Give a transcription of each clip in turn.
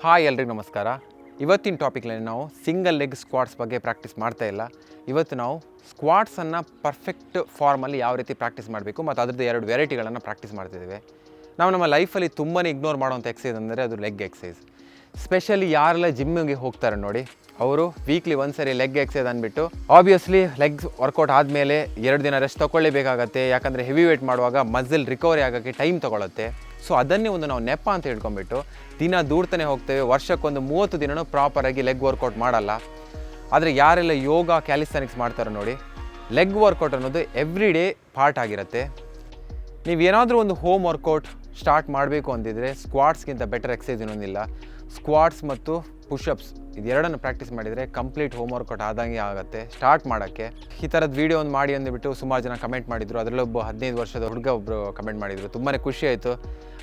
Hi ಎಲ್ರಿಗೂ ನಮಸ್ಕಾರ. ಇವತ್ತಿನ ಟಾಪಿಕ್ನಲ್ಲಿ ನಾವು ಸಿಂಗಲ್ ಲೆಗ್ ಸ್ಕ್ವಾಟ್ಸ್ ಬಗ್ಗೆ ಪ್ರಾಕ್ಟೀಸ್ ಮಾಡ್ತಾ ಇಲ್ಲ. ಇವತ್ತು ನಾವು ಸ್ಕ್ವಾಟ್ಸನ್ನು ಪರ್ಫೆಕ್ಟ್ ಫಾರ್ಮಲ್ಲಿ ಯಾವ ರೀತಿ ಪ್ರಾಕ್ಟೀಸ್ ಮಾಡಬೇಕು ಮತ್ತು ಅದರದ್ದು 2 ವೆರೈಟಿಗಳನ್ನು ಪ್ರಾಕ್ಟೀಸ್ ಮಾಡ್ತಿದ್ದೇವೆ. ನಾವು ನಮ್ಮ ಲೈಫಲ್ಲಿ ತುಂಬಾ ಇಗ್ನೋರ್ ಮಾಡೋವಂಥ ಎಕ್ಸಸೈಸ್ ಅಂದರೆ ಅದು ಲೆಗ್ ಎಕ್ಸಸೈಸ್. ಸ್ಪೆಷಲಿ ಯಾರೆಲ್ಲ ಜಿಮ್ಮಿಗೆ ಹೋಗ್ತಾರೆ ನೋಡಿ, ಅವರು ವೀಕ್ಲಿ ಒಂದ್ಸರಿ ಲೆಗ್ ಎಕ್ಸಸೈಸ್ ಅಂದ್ಬಿಟ್ಟು ಆಬ್ವಿಯಸ್ಲಿ ಲೆಗ್ಸ್ ವರ್ಕೌಟ್ ಆದಮೇಲೆ 2 ದಿನ ರೆಸ್ಟ್ ತೊಗೊಳ್ಳೇಬೇಕಾಗತ್ತೆ. ಯಾಕಂದರೆ ಹೆವಿ ವೇಟ್ ಮಾಡುವಾಗ ಮಸಲ್ ರಿಕವರಿ ಆಗೋಕ್ಕೆ ಟೈಮ್ ತೊಗೊಳುತ್ತೆ. ಸೊ ಅದನ್ನೇ ಒಂದು ನಾವು ನೆಪ ಅಂತ ಹೇಳ್ಕೊಂಬಿಟ್ಟು ದಿನ ದೂಡ್ತಾನೆ ಹೋಗ್ತೇವೆ. ವರ್ಷಕ್ಕೊಂದು 30 ದಿನವೂ ಪ್ರಾಪರಾಗಿ ಲೆಗ್ ವರ್ಕೌಟ್ ಮಾಡಲ್ಲ. ಆದರೆ ಯಾರೆಲ್ಲ ಯೋಗ ಕ್ಯಾಲಿಸ್ಥೆನಿಕ್ಸ್ ಮಾಡ್ತಾರೋ ನೋಡಿ, ಲೆಗ್ ವರ್ಕೌಟ್ ಅನ್ನೋದು ಎವ್ರಿ ಡೇ ಪಾರ್ಟ್ ಆಗಿರುತ್ತೆ. ನೀವೇನಾದರೂ ಒಂದು ಹೋಮ್ ವರ್ಕೌಟ್ ಸ್ಟಾರ್ಟ್ ಮಾಡಬೇಕು ಅಂತಿದ್ರೆ ಸ್ಕ್ವಾಟ್ಸ್ಗಿಂತ ಬೆಟರ್ ಎಕ್ಸಸೈಸ್ ಇನ್ನೊಂದಿಲ್ಲ. ಸ್ಕ್ವಾಟ್ಸ್ ಮತ್ತು ಪುಷಪ್ಸ್ ಇದೆರಡನ್ನು ಪ್ರಾಕ್ಟೀಸ್ ಮಾಡಿದರೆ ಕಂಪ್ಲೀಟ್ ಹೋಮ್ ವರ್ಕೌಟ್ ಆದಂಗೆ ಆಗುತ್ತೆ. ಸ್ಟಾರ್ಟ್ ಮಾಡೋಕ್ಕೆ ಈ ಥರದ ವೀಡಿಯೋ ಒಂದು ಮಾಡಿ ಅಂದುಬಿಟ್ಟು ಸುಮಾರು ಜನ ಕಮೆಂಟ್ ಮಾಡಿದರು. ಅದರಲ್ಲೊಬ್ಬ 15 ವರ್ಷದ ಹುಡುಗ ಒಬ್ಬರು ಕಮೆಂಟ್ ಮಾಡಿದರು. ತುಂಬಾ ಖುಷಿ ಆಯಿತು.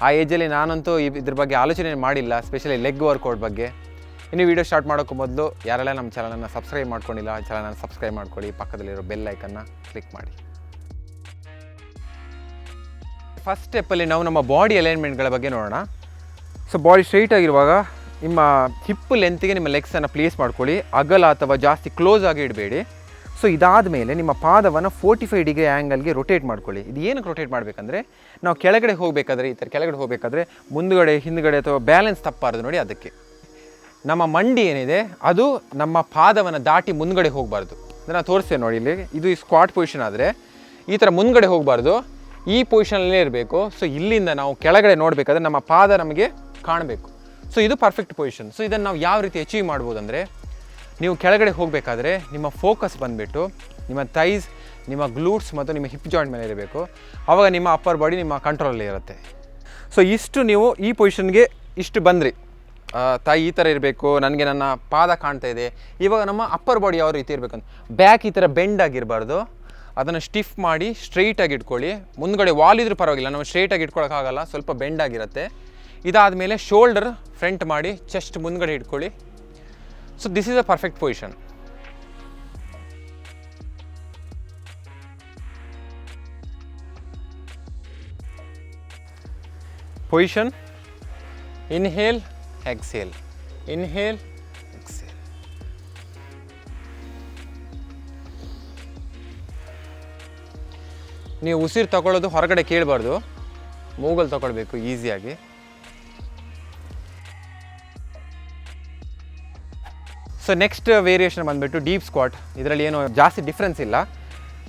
ಆ ಏಜಲ್ಲಿ ನಾನಂತೂ ಇದ್ರ ಬಗ್ಗೆ ಆಲೋಚನೆ ಮಾಡಿಲ್ಲ, ಸ್ಪೆಷಲಿ ಲೆಗ್ ವರ್ಕೌಟ್ ಬಗ್ಗೆ. ಇನ್ನು ವೀಡಿಯೋ ಸ್ಟಾರ್ಟ್ ಮಾಡೋಕ್ಕೂ ಮೊದಲು ಯಾರೆಲ್ಲ ನಮ್ಮ ಚಾನಲನ್ನು ಸಬ್ಸ್ಕ್ರೈಬ್ ಮಾಡ್ಕೊಂಡಿಲ್ಲ, ಚಾನಲನ್ನು ಸಬ್ಸ್ಕ್ರೈಬ್ ಮಾಡ್ಕೊಳ್ಳಿ, ಪಕ್ಕದಲ್ಲಿರೋ ಬೆಲ್ ಐಕನ್ನ ಕ್ಲಿಕ್ ಮಾಡಿ. ಫಸ್ಟ್ ಸ್ಟೆಪ್ಪಲ್ಲಿ ನಾವು ನಮ್ಮ ಬಾಡಿ ಅಲೈನ್ಮೆಂಟ್ಗಳ ಬಗ್ಗೆ ನೋಡೋಣ. ಸೊ ಬಾಡಿ ಸ್ಟ್ರೈಟ್ ಆಗಿರುವಾಗ ನಿಮ್ಮ ಹಿಪ್ ಲೆಂತಿಗೆ ನಿಮ್ಮ ಲೆಗ್ಸನ್ನು ಪ್ಲೇಸ್ ಮಾಡ್ಕೊಳ್ಳಿ. ಅಗಲ ಅಥವಾ ಜಾಸ್ತಿ ಕ್ಲೋಸ್ ಆಗಿ ಇಡಬೇಡಿ. ಸೊ ಇದಾದ ಮೇಲೆ ನಿಮ್ಮ ಪಾದವನ್ನು 45 ಡಿಗ್ರಿ ಆ್ಯಂಗಲ್ಗೆ ರೊಟೇಟ್ ಮಾಡ್ಕೊಳ್ಳಿ. ಇದು ಏನಕ್ಕೆ ರೊಟೇಟ್ ಮಾಡಬೇಕಂದ್ರೆ, ನಾವು ಕೆಳಗಡೆ ಹೋಗಬೇಕಾದ್ರೆ, ಈ ಥರ ಕೆಳಗಡೆ ಹೋಗಬೇಕಾದ್ರೆ ಮುಂದುಗಡೆ ಹಿಂದುಗಡೆ ಅಥವಾ ಬ್ಯಾಲೆನ್ಸ್ ತಪ್ಪಾರ್ದು ನೋಡಿ. ಅದಕ್ಕೆ ನಮ್ಮ ಮಂಡಿ ಏನಿದೆ ಅದು ನಮ್ಮ ಪಾದವನ್ನು ದಾಟಿ ಮುಂದುಗಡೆ ಹೋಗಬಾರ್ದು. ಅದನ್ನು ತೋರಿಸ್ತೇನೆ ನೋಡಿ. ಇಲ್ಲಿ ಇದು ಸ್ಕ್ವಾಟ್ ಪೊಸಿಷನ್ ಆದರೆ ಈ ಥರ ಮುಂದುಗಡೆ ಹೋಗಬಾರ್ದು, ಈ ಪೊಸಿಷನಲ್ಲೇ ಇರಬೇಕು. ಸೊ ಇಲ್ಲಿಂದ ನಾವು ಕೆಳಗಡೆ ನೋಡಬೇಕಾದ್ರೆ ನಮ್ಮ ಪಾದ ನಮಗೆ ಕಾಣಬೇಕು. ಸೊ ಇದು ಪರ್ಫೆಕ್ಟ್ ಪೊಸಿಷನ್. ಸೊ ಇದನ್ನು ನಾವು ಯಾವ ರೀತಿ ಅಚೀವ್ ಮಾಡ್ಬೋದು ಅಂದರೆ, ನೀವು ಕೆಳಗಡೆ ಹೋಗಬೇಕಾದ್ರೆ ನಿಮ್ಮ ಫೋಕಸ್ ಬಂದುಬಿಟ್ಟು ನಿಮ್ಮ ಥೈಸ್, ನಿಮ್ಮ ಗ್ಲೂಟ್ಸ್ ಮತ್ತು ನಿಮ್ಮ ಹಿಪ್ ಜಾಯಿಂಟ್ ಮೇಲೆ ಇರಬೇಕು. ಆವಾಗ ನಿಮ್ಮ ಅಪ್ಪರ್ ಬಾಡಿ ನಿಮ್ಮ ಕಂಟ್ರೋಲಲ್ಲಿ ಇರುತ್ತೆ. ಸೊ ಇಷ್ಟು ನೀವು ಈ ಪೊಸಿಷನ್ಗೆ ಇಷ್ಟು ಬಂದ್ರಿ, ತಾಯಿ ಈ ಥರ ಇರಬೇಕು, ನನಗೆ ನನ್ನ ಪಾದ ಕಾಣ್ತಾ ಇದೆ. ಇವಾಗ ನಮ್ಮ ಅಪ್ಪರ್ ಬಾಡಿ ಯಾವ ರೀತಿ ಇರಬೇಕಂತ, ಬ್ಯಾಕ್ ಈ ಥರ ಬೆಂಡ್ ಆಗಿರಬಾರ್ದು. ಅದನ್ನು ಸ್ಟಿಫ್ ಮಾಡಿ ಸ್ಟ್ರೈಟಾಗಿ ಇಟ್ಕೊಳ್ಳಿ. ಮುಂದ್ಗಡೆ ವಾಲ್ ಇದ್ರೂ ಪರವಾಗಿಲ್ಲ, ನಾವು ಸ್ಟ್ರೈಟಾಗಿ ಇಟ್ಕೊಳ್ಳೋಕ್ಕಾಗಲ್ಲ, ಸ್ವಲ್ಪ ಬೆಂಡ್ ಆಗಿರುತ್ತೆ. ಇದಾದಮೇಲೆ ಶೋಲ್ಡರ್ ಫ್ರಂಟ್ ಮಾಡಿ ಚೆಸ್ಟ್ ಮುಂದ್ಗಡೆ ಇಟ್ಕೊಳ್ಳಿ. So this is a perfect position. Position, inhale exhale, inhale exhale. ನೀವು ಉಸಿರು ತಗೊಳ್ಳೋದು ಹೊರಗಡೆ ಕೇಳಬಾರ್ದು, ಮೂಗಲ್ಲಿ ತಗೊಳ್ಬೇಕು ಈಸಿಯಾಗಿ. ಸೊ ನೆಕ್ಸ್ಟ್ ವೇರಿಯೇಷನ್ ಬಂದುಬಿಟ್ಟು ಡೀಪ್ ಸ್ಕ್ವಾಟ್. ಇದರಲ್ಲಿ ಏನು ಜಾಸ್ತಿ ಡಿಫ್ರೆನ್ಸ್ ಇಲ್ಲ.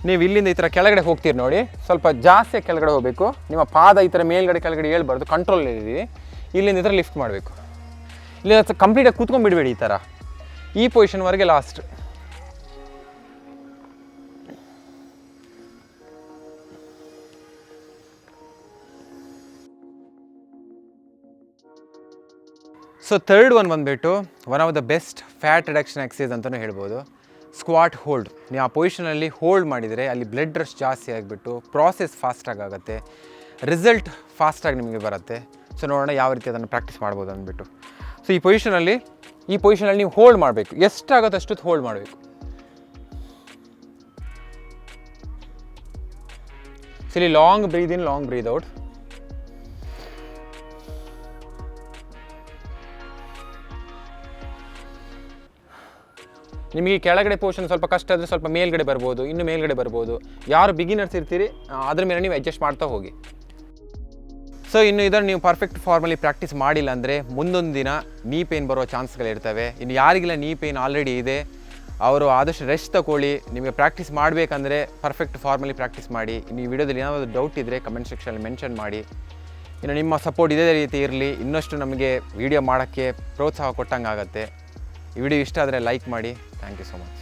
ನೀವು ಇಲ್ಲಿಂದ ಈ ಥರ ಕೆಳಗಡೆ ಹೋಗ್ತೀರಿ ನೋಡಿ, ಸ್ವಲ್ಪ ಜಾಸ್ತಿ ಕೆಳಗಡೆ ಹೋಗಬೇಕು. ನಿಮ್ಮ ಪಾದ ಈ ಥರ ಮೇಲ್ಗಡೆ ಕೆಳಗಡೆ ಹೇಳ್ಬಾರ್ದು, ಕಂಟ್ರೋಲ್ ಇದ್ದೀರಿ. ಇಲ್ಲಿಂದ ಈ ಥರ ಲಿಫ್ಟ್ ಮಾಡಬೇಕು. ಇಲ್ಲಿ ಕಂಪ್ಲೀಟಾಗಿ ಕೂತ್ಕೊಂಡ್ಬಿಡಬೇಡಿ. ಈ ಥರ ಈ ಪೊಸಿಷನ್ವರೆಗೆ ಲಾಸ್ಟ್. ಸೊ ಥರ್ಡ್ ಒನ್ ಬಂದುಬಿಟ್ಟು one of the best fat reduction exercise ಅಂತಲೂ ಹೇಳ್ಬೋದು, ಸ್ಕ್ವಾಟ್ ಹೋಲ್ಡ್. ನೀವು ಆ ಪೊಸಿಷನಲ್ಲಿ ಹೋಲ್ಡ್ ಮಾಡಿದರೆ ಅಲ್ಲಿ ಬ್ಲಡ್ ರಶ್ ಜಾಸ್ತಿ ಆಗಿಬಿಟ್ಟು ಪ್ರಾಸೆಸ್ ಫಾಸ್ಟಾಗಿ ಆಗುತ್ತೆ, ರಿಸಲ್ಟ್ ಫಾಸ್ಟಾಗಿ ನಿಮಗೆ ಬರುತ್ತೆ. ಸೊ ನೋಡೋಣ ಯಾವ ರೀತಿ ಅದನ್ನು ಪ್ರಾಕ್ಟೀಸ್ ಮಾಡ್ಬೋದು ಅಂದ್ಬಿಟ್ಟು. ಸೊ ಈ ಪೊಸಿಷನಲ್ಲಿ ನೀವು ಹೋಲ್ಡ್ ಮಾಡಬೇಕು. ಎಷ್ಟಾಗುತ್ತೆ ಅಷ್ಟು ಹೋಲ್ಡ್ ಮಾಡಬೇಕು. ಸೊ ಇಲ್ಲಿ ಲಾಂಗ್ ಬ್ರೀದ್ ಇನ್, ಲಾಂಗ್ ಬ್ರೀದ್ ಔಟ್. ನಿಮಗೆ ಕೆಳಗಡೆ ಪೋರ್ಷನ್ ಸ್ವಲ್ಪ ಕಷ್ಟ ಆದರೆ ಸ್ವಲ್ಪ ಮೇಲ್ಗಡೆ ಬರ್ಬೋದು, ಇನ್ನು ಮೇಲ್ಗಡೆ ಬರ್ಬೋದು. ಯಾರು ಬಿಗಿನರ್ಸ್ ಇರ್ತೀರಿ ಅದ್ರ ಮೇಲೆ ನೀವು ಅಡ್ಜಸ್ಟ್ ಮಾಡ್ತಾ ಹೋಗಿ. ಸೊ ಇನ್ನು ಇದನ್ನು ನೀವು ಪರ್ಫೆಕ್ಟ್ ಫಾರ್ಮಲ್ಲಿ ಪ್ರಾಕ್ಟೀಸ್ ಮಾಡಿಲ್ಲ ಅಂದರೆ ಮುಂದೊಂದು ದಿನ ನೀ ಪೇನ್ ಬರೋ ಚಾನ್ಸ್ಗಳಿರ್ತವೆ. ಇನ್ನು ಯಾರಿಗೆಲ್ಲ ನೀ ಪೇನ್ ಆಲ್ರೆಡಿ ಇದೆ ಅವರು ಆದಷ್ಟು ರೆಸ್ಟ್ ತಗೊಳ್ಳಿ. ನಿಮಗೆ ಪ್ರಾಕ್ಟೀಸ್ ಮಾಡಬೇಕಂದ್ರೆ ಪರ್ಫೆಕ್ಟ್ ಫಾರ್ಮಲ್ಲಿ ಪ್ರಾಕ್ಟೀಸ್ ಮಾಡಿ. ಇನ್ನು ಈ ವಿಡಿಯೋದಲ್ಲಿ ಏನಾದರೂ ಡೌಟ್ ಇದ್ದರೆ ಕಮೆಂಟ್ ಸೆಕ್ಷನಲ್ಲಿ ಮೆನ್ಷನ್ ಮಾಡಿ. ಇನ್ನು ನಿಮ್ಮ ಸಪೋರ್ಟ್ ಇದೇ ರೀತಿ ಇರಲಿ, ಇನ್ನಷ್ಟು ನಮಗೆ ವಿಡಿಯೋ ಮಾಡೋಕ್ಕೆ ಪ್ರೋತ್ಸಾಹ ಕೊಟ್ಟಂಗೆ ಆಗುತ್ತೆ. ಈ ವಿಡಿಯೋ ಇಷ್ಟ ಆದರೆ ಲೈಕ್ ಮಾಡಿ. Thank you so much.